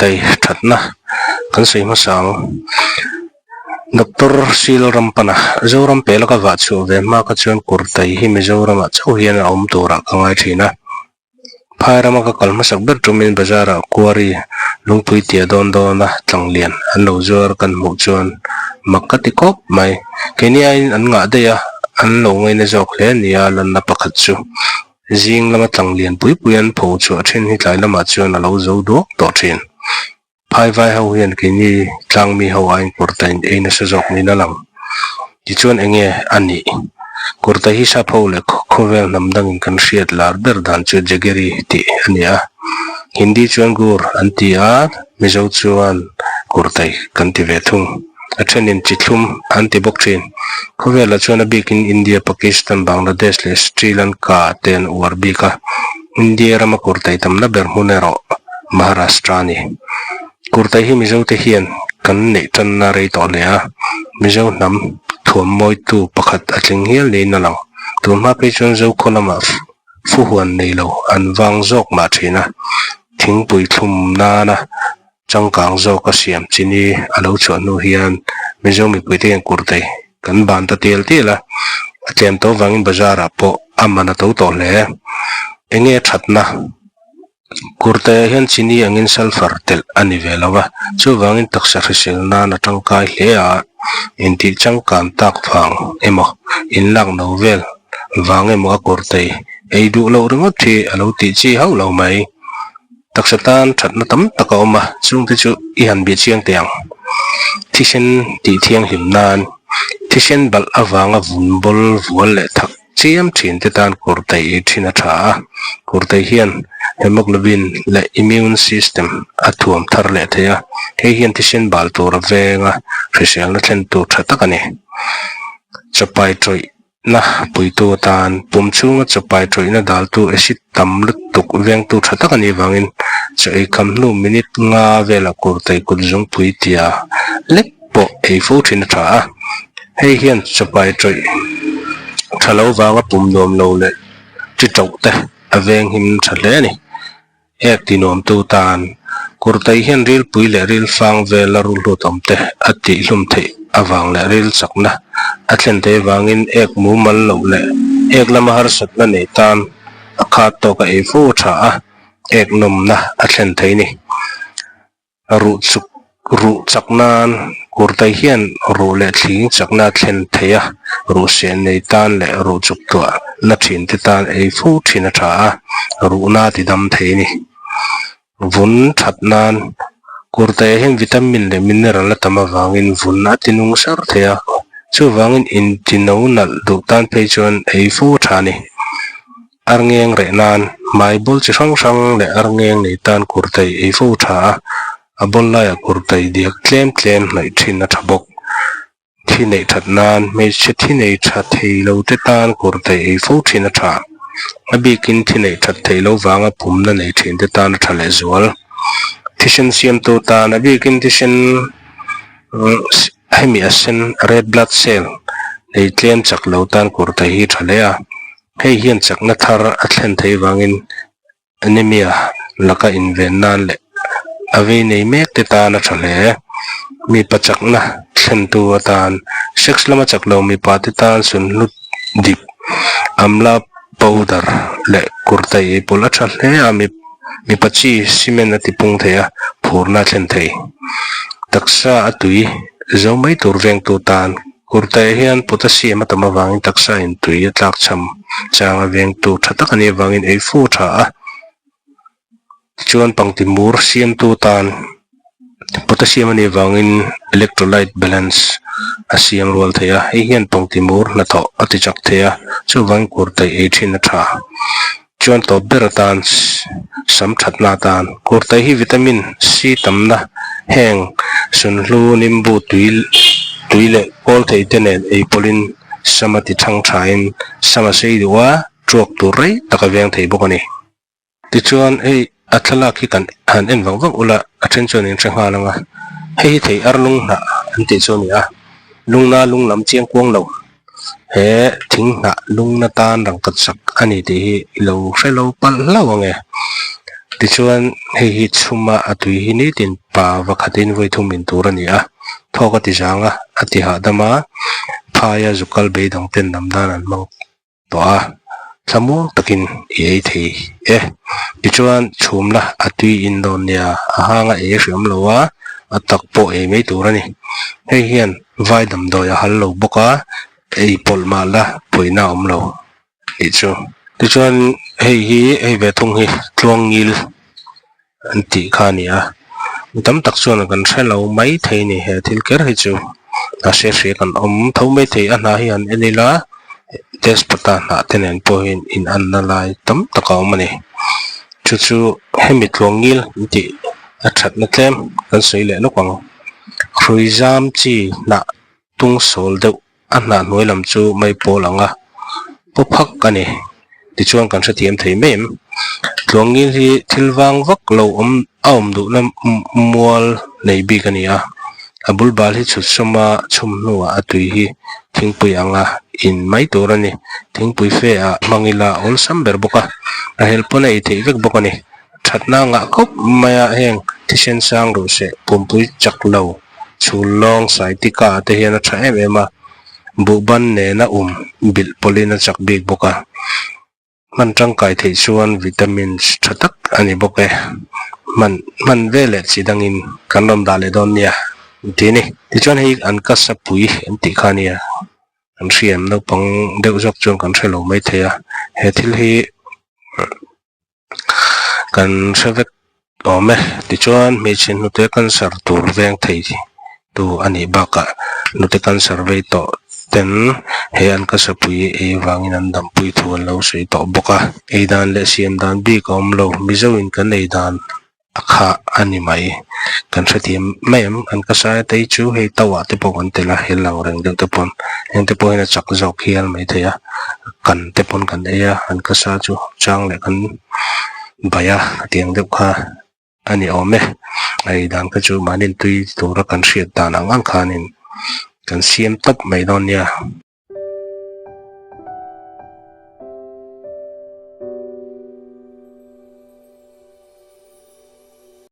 thei thatna kan sei ma sang Dr. Sil Rampana zoram pelaka wa chu ve ma ka chuan kurtai hi mizoram chu hian a om tura ka ngai thina phairama ka kalma sakber tumin bazara kuari lungpui tia don dona tlanglian an lo zuar kan mu chuan makati kop mai kenia in an nga de ya an lo ngai na jok le nia lan na pakhat chu jing lama tlanglian pui puian pho chu a then hi tlai lama chuan a lo zo do to thin phai vai ho hian kini tlang mi ho ain kurtain eina sa jok ni na lang ti chuan enge ani kurta hi sa pho le khovel namdang kan hriat lar ber dan chu jageri ti ania hindi chuan gur anti a mizo chuan kurtai kan ti ve thung a thenin chithlum anti bok thin khovela chuan a bikin India Pakistan Bangladesh le Sri Lanka ten warbika India rama kurtai tamna ber munero Maharashtra ni kurtai hi mizo te hian kan nei tan na rei to le a mizo nam thuam moi tu pakhat atling hial nei na lang tu ma pe chuan zo kholama fu huan nei lo an wang jok ma thina thing pui thum na na changkang zo ka siam chini alo chuan nu hian mizo mi pui te kurtai kan ban ta tel tela atlem to wangin bazara po amana to to le enge thatna kurtai hian chini angin sulfur tel ani velawa chu wangin taksa hrisil na na tangkai hle a inti changkan tak phang emo in lak novel wange mo kurtai ei du lo ringot thi alo ti chi hau lo mai taksatan thatna tam takawma chung te chu i han bi chiang tiang thisen ti thiang himnan thisen bal awanga vunbol vual le thak chiam thin te tan kurtai e thina tha kurtai hian hemoglobin le immune system athuam thar le thea he hian thisen bal tur venga hrisel na thlen tu thatakani chapai troi na puitu tan pumchunga chapai troi na dal tu acid tam lutuk veng tu thatakani wangin chai kamnu minute nga vela kurtai kuljung puitia lekpo ei fo thin tha he hian chapai troi thalo wanga pumdom lo le chi chokte aveng him thale ni ek tinom tu tan kurtai hian ril pui le ril fang vela ru lu tomte ati hlum thei awang le ril sakna atlen te wangin ek mu mal lo le ek lama har satna nei tan akhat to ka e fu tha ek nom na atlen thei ni ru chaknan kurtai hian ru le thling chakna thlen theya ru sen nei tan le ru chuk to na thin te tan e fu thina tha ru na ti dam thei ni vun thatnan kurtai hian vitamin le mineral la tama wangin vun na tinung sar theya chu wangin in tino nal du tan pe chuan e fu tha ni arngeng re nan mai bol chi sang sang le arngeng nei tan kurtai e fu tha abolla ya kurtai diak tlem lai thina thabok thi nei thatnan me che thi nei tha thei lo te tan kurtai e fu thina tha abikin thi nei that thei lo wanga pumna nei thin te tan thale zual thisen siam to tan abikin thisen hemi asen red blood cell nei tlem chak lo tan kurtai hi thale a hei hian chakna thar athlen thei wangin anemia laka inven nan le avi nei mek te tan a thale mi pachakna thlen tu tan sex lama chaklo mi pa te tan sun lut dip amla powder le kurtai e pola thale mi pachi cement ati pung thea phurna thlen thei taksa atui zo mai tur veng tu tan kurtai hian potassium atama wangin taksa in tui atlak cham changa veng tu thatakani wangin e fu tha chuan pangtimur siam tu tan potassium ani wangin electrolyte balance asiam rol theya he hian pangtimur na tho ati chak theya chu wang kurtai e thina tha chuan to beratan sam thatna tan kurtai hi vitamin C tamna heng sunlu nimbu tuile kol thei tenen e polin samati thang thain sama sei duwa truak tu rei taka veng thei bokani ti chuan ei athala ki kan han en wang ula athen chuan in thanga langa hei thei arlung na anti chunia lungna lunglam chiang kuang lo he thing na lungna tan rang kat sak ani ti lo hrelo pal lawange ti chuan hi chuma atui hi ni tin pa vakhatin voi thum min tur ani a thoka ti janga ati ha dama phaya zukal be dang ten namdan an mang to a thamu takin ei thei ti chuan chhumla atui indonia ahanga e hriam lowa atak po e mei tur ani hei hian vai damdawi a hal lo boka ei polma la poina omlo ti chu ti chuan hei ve thung hi tluangil an ti kha ni a tam tak chuan kan hrelo mai thei ni he thil ker hi chu a hre kan om tho mai thei a hna hi an enila tespata na tenen po in an na lai tam taka mani chu hemi tluangil ti a that na tlem kan sei le lokang khruizam chi na tung sol deuh a hna hnuailam chu mai polanga pophak ani ti chuan kan hre tiam thei mem tluangil hi thilwang vak lo om du na mual nei bi kani a abul bal hi chut soma chum nuwa atui hi thingpui anga in mai tur ani thingpui fe a mangila ol samber boka a helpona i thei vek bokani thatna nga khop maya heng tisen sang ro se pumpui chaklo chulong sai tika te hian a tha em a buban ne na bil polina chak big boka man tangkai thei chuan vitamins thatak ani boke man vele chidangin kanlom dale don nia tini ti chuan hei Ankasa pui an ti kha nia an hriam no pang deuh jok chuan kan hrelo mai theia he thil hi kan hravek ome ti chuan hmeichhe hnute cancer tur veng thei tu ani baka hnute cancer vei to ten he Ankasa pui e wangin an dam pui thu an lo sei to boka ei dan le siam dan bi kom lo mizo in kan ei dan akha ani mai kan hrethiam mem Ankasa tei chu hei tawa te pon tela helang reng deuh te pon eng te pon chak jok hial mai theia kan te pon kan eya Ankasa chu chang le kan baya tiang deuh kha ani ome ei dan ka chu manin tui tura kan hriat dan ang khanin kan siam top mai don nia